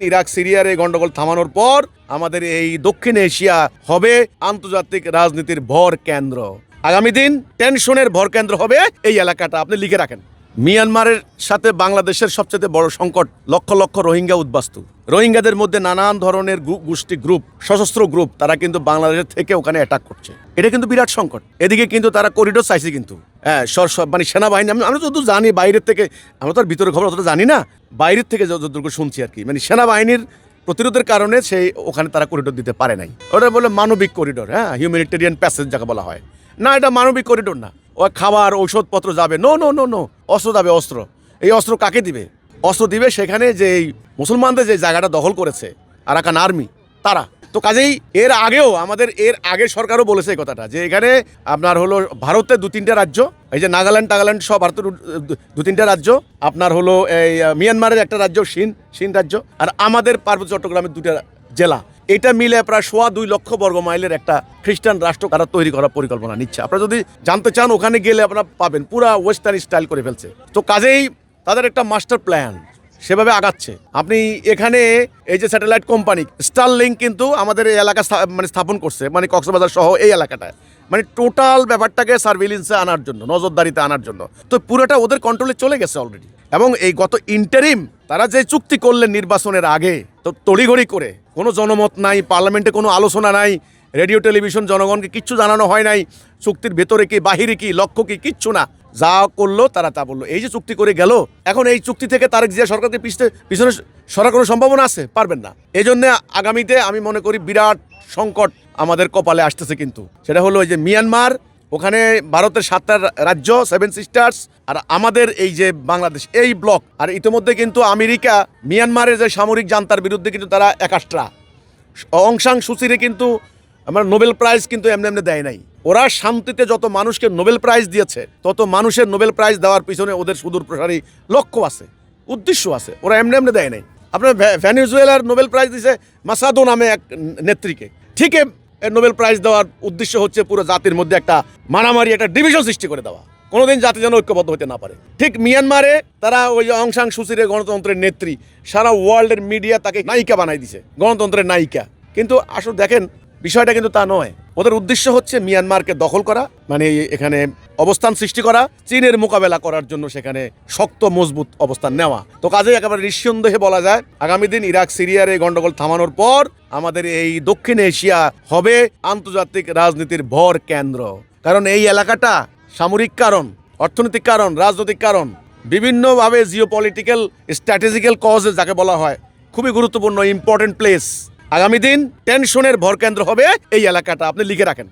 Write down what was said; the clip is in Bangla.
ইরাক সিরিয়ার এই গন্ডগোল থামানোর পর আমাদের এই দক্ষিণ এশিয়া হবে আন্তর্জাতিক রাজনীতির ভর কেন্দ্র। আগামী দিন টেনশনের ভর কেন্দ্র হবে এই এলাকাটা, আপনি লিখে রাখেন। মিয়ানমারের সাথে বাংলাদেশের সবচেয়ে বড় সংকট, লক্ষ লক্ষ রোহিঙ্গা উদ্বাস্তু। রোহিঙ্গাদের মধ্যে নানান ধরনের গোষ্ঠী গ্রুপ, সশস্ত্র গ্রুপ, তারা কিন্তু বাংলাদেশের থেকে ওখানে অ্যাটাক করছে। এটা কিন্তু বিরাট সংকট। এদিকে কিন্তু তারা করিডোর চাইছে, কিন্তু মানে সেনাবাহিনী, আমরা যত জানি বাইরের থেকে, আমরা তো আর ভিতরে খবর অতটা জানি না, বাইরের থেকে যতটুকু শুনছি আর কি, মানে সেনাবাহিনীর প্রতিরোধের কারণে সেই ওখানে তারা করিডোর দিতে পারে নাই। ওটা বলে মানবিক করিডোর, হ্যাঁ, হিউম্যানিটেরিয়ান প্যাসেজ যাকে বলা হয়। না, এটা মানবিক করিডোর না। ও খাবার ঔষধপত্র যাবে, নো নো নো নো, অস্ত্র যাবে, অস্ত্র। এই অস্ত্র কাকে দিবে? অস্ত্র দিবে সেখানে যে মুসলমানদের যে জায়গাটা দখল করেছে আরাকান আর্মি, তারা। তো কাজেই এর আগের সরকারও বলেছে এই কথাটা, যে এখানে আপনার হলো ভারতের 2-3টা রাজ্য, এই যে নাগাল্যান্ড সব ভারতের 2-3টা রাজ্য, আপনার হলো এই মিয়ানমারের একটা রাজ্য সিন রাজ্য, আর আমাদের পার্বত্য চট্টগ্রামের 2টা জেলা, এটা মিলে প্রায় 2.25 লক্ষ বর্গ মাইলের একটা খ্রিস্টান রাষ্ট্র তারা তৈরি করার পরিকল্পনা নিচ্ছে। আপনারা যদি জানতে চান, ওখানে গেলে আপনারা পাবেন, পুরা ওয়েস্টার্ন স্টাইল করে ফেলছে। তো কাজেই তাদের একটা মাস্টার প্ল্যান সেভাবে আগাচ্ছে। আপনি এখানে এই যে স্যাটেলাইট কোম্পানি স্টারলিংক কিন্তু আমাদের এই এলাকা মানে স্থাপন করছে, মানে কক্সবাজার সহ এই এলাকাটায়, মানে টোটাল ব্যাপারটাকে সার্ভিলেন্সে আনার জন্য, নজরদারিতে আনার জন্য। তো পুরোটা ওদের কন্ট্রোলে চলে গেছে অলরেডি। এবং এই গত ইন্টারিম তারা যে চুক্তি করলেন নির্বাচনের আগে, তো তড়িঘড়ি করে, কোনো জনমত নাই, পার্লামেন্টে কোনো আলোচনা নাই, রেডিও টেলিভিশন জনগণকে কিচ্ছু জানানো হয় নাই, চুক্তির ভেতরে কি বাহিরে কি লক্ষ্য কি, কিচ্ছু না। যা করলো তারা তা বললো। এই যে চুক্তি করে গেল, এখন এই চুক্তি থেকে তারেক জিয়া সরকারকে পিছনে সরার কোনো সম্ভাবনা আছে? পারবেন না। এই জন্য আগামীতে আমি মনে করি বিরাট সংকট আমাদের কপালে আসতেছে। কিন্তু সেটা হলো এই যে মিয়ানমার, ওখানে ভারতের 7টা রাজ্য, 7 সিস্টার্স, আর আমাদের এই যে বাংলাদেশ, এই ব্লক। আর ইতিমধ্যে কিন্তু আমেরিকা মিয়ানমারের যে সামরিক জান্তার বিরুদ্ধে কিন্তু তারা একাষ্ট্রা। অং সান সু চিরে কিন্তু আমার নোবেল প্রাইজ কিন্তু এমনি দেয় নাই। ওরা শান্তিতে যত মানুষকে নোবেল প্রাইজ দিয়েছে, তত মানুষের নোবেল প্রাইজ দেওয়ার পিছনে ওদের সুদূর প্রসারী লক্ষ্য আছে, উদ্দেশ্য আছে। ওরা এমনি দেয় নাই। আপনার ভেনেজুয়েলার নোবেল প্রাইজ দিয়েছে মাসাদো নামে এক নেত্রীকে। ঠিক নোবেল প্রাইজ দেওয়ার উদ্দেশ্য হচ্ছে পুরো জাতির মধ্যে একটা মারামারি, একটা ডিভিশন সৃষ্টি করে দেওয়া, কোনোদিন জাতি যেন ঐক্যবদ্ধ হতে না পারে। ঠিক মিয়ানমারে তারা ওই অং সান সু চির, গণতন্ত্রের নেত্রী, সারা ওয়ার্ল্ডের মিডিয়া তাকে নায়িকা বানাই দিছে, গণতন্ত্রের নায়িকা। কিন্তু আসলে দেখেন, বিষয়টা কিন্তু তা নয়। ওদের উদ্দেশ্য হচ্ছে মিয়ানমারকে দখল করা, মানে এখানে অবস্থান সৃষ্টি করা, চীনের মোকাবেলা করার জন্য সেখানে শক্ত মজবুত অবস্থান নেওয়া। তো কাজেই একেবারে নিঃসন্দেহে বলা যায়, আগামী দিন ইরাক সিরিয়ার এই গন্ডগোল থামানোর পর আমাদের এই দক্ষিণ এশিয়া হবে আন্তর্জাতিক রাজনীতির ভর কেন্দ্র। কারণ এই এলাকাটা সামরিক কারণ, অর্থনৈতিক কারণ, রাজনৈতিক কারণ, বিভিন্নভাবে জিওপলিটিক্যাল স্ট্র্যাটেজিক্যাল কজে যাকে বলা হয়, খুবই গুরুত্বপূর্ণ, ইম্পর্টেন্ট প্লেস। আগামী দিন টেনশনের ভর কেন্দ্র হবে এই এলাকাটা, আপনি লিখে রাখেন।